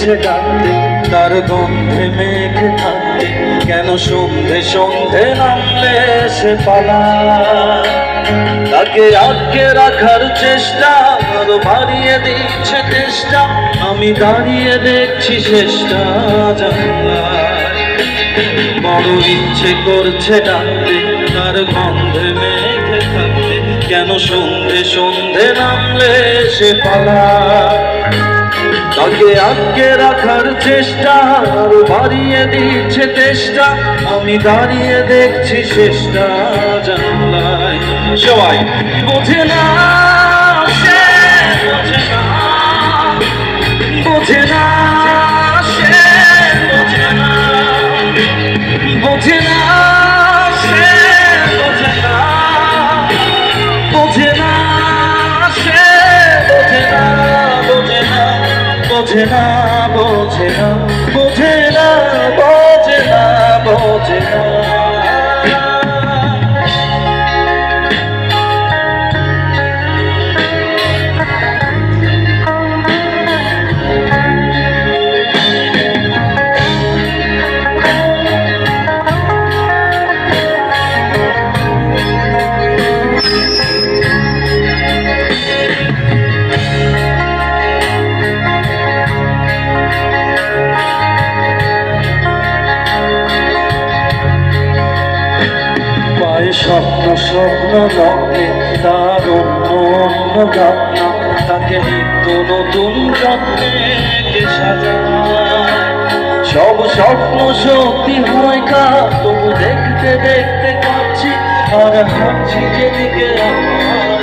দিচ্ছে ডাকতে, তার গন্ধে মেঘ থাকতে, কেন সন্ধে সন্ধে নামলে সে পালায়। তাকে আটকে রাখার চেষ্টা আরো বাড়িয়ে দিচ্ছে চেষ্টা, আমি দাঁড়িয়ে দেখছি শেষটা জানলায়। বড় ইচ্ছে করছে ডাকতে, তার গন্ধে মেঘে থাকতে, কেন সন্ধে সন্ধে নামলে সে পালায়। তাকে আটকে রাখার চেষ্টা আরো বাড়িয়ে দিচ্ছে চেষ্টা, আমি দাঁড়িয়ে দেখছি শেষটা জানলায়। সবাই বোঝে না, সে বোঝে না, বোঝে না, সে বোঝে না, বোঝে না, সে বোঝে না, বোঝে না, সে বোঝে না, বোঝে না, বোঝে না, বোঝে না, বোঝে না, বোঝে না, বোঝে না। স্বপ্ন স্বপ্ন লগ্নে তার অন্য অন্য ভাবনা, তাকে নিত্য নতুন যত্নে সাজায়। সব স্বপ্ন সত্যি হয় কা, তবু দেখতে দেখতে কাঁদছি আর হাঁটছি যেদিকে আমার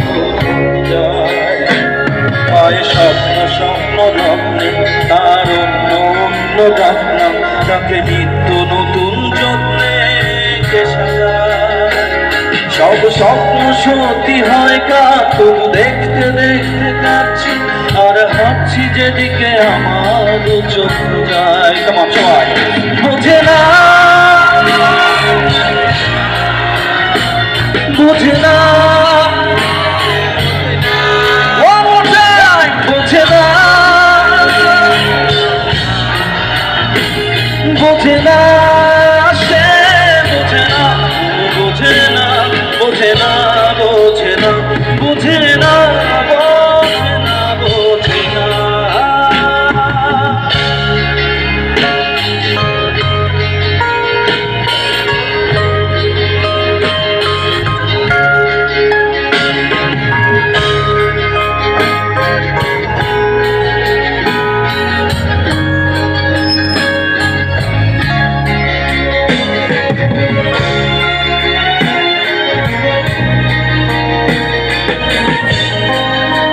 যায়। স্বপ্ন স্বপ্ন লগ্নে তার অন্য অন্য ভাবনা, তাকে নিত্য নতুন যত্নে সাজায়। সব স্বপ্ন সত্যি হয় কা, তবু দেখতে দেখতে কাঁদছি আর হাঁটছি যেদিকে আমার চোখ যায়। কেমন সবাই বোঝে না, বোঝে না, বোঝে না, বোঝে না, সে বোঝে না, বোঝে না, বোঝে না, বোঝে না, বোঝে না, বোঝে না, বোঝে না।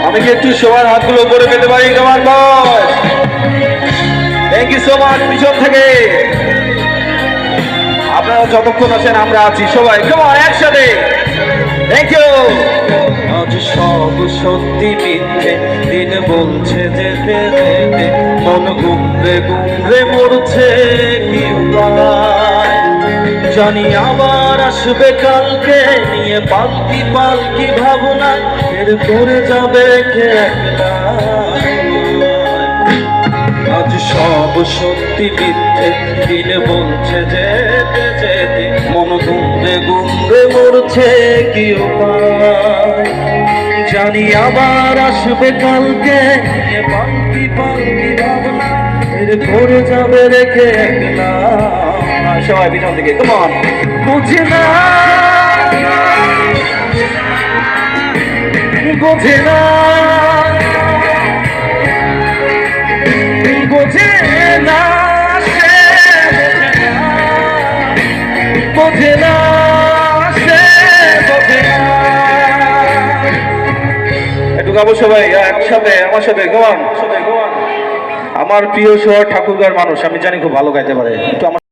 আমি কি একটু সবার হাতগুলো উপরে পেতে পারি? কেমন বস, থ্যাংক ইউ সো মাচ। পিছন থেকে আপনারা যতক্ষণ আছেন আমরা আছি, সবাই কেমন একসাথে, থ্যাংক ইউ। আজ সব সত্যি মিথ্যে, দিন বলছে যেতে যেতে, মন গুমরে গুমরে মরছে কি উপায়। জানি আবার আসবে কালকে, নিয়ে পালকি পালকি ভাবনা, এর করে যাবে কে একলা। আজ সব সত্যি মিথ্যে, দিন বলছে যেতে যেতে, মন গুমরে গুমরে মরছে কি উপায়। জানি আবার আসবে কালকে, নিয়ে পালকি পালকি ভাবনা, এর করে যাবে রেখে একলা। সবাই পিছন থেকে কেমন বোঝে না, বোঝে না, বোঝে না, সে বোঝে না, সে বোঝে না। একটু গাবো সবাই একসাথে আমার সাথে, কেমন আমার প্রিয় শহর ঠাকুরগাঁওর মানুষ, আমি জানি খুব ভালো গাইতে পারে, একটু আমার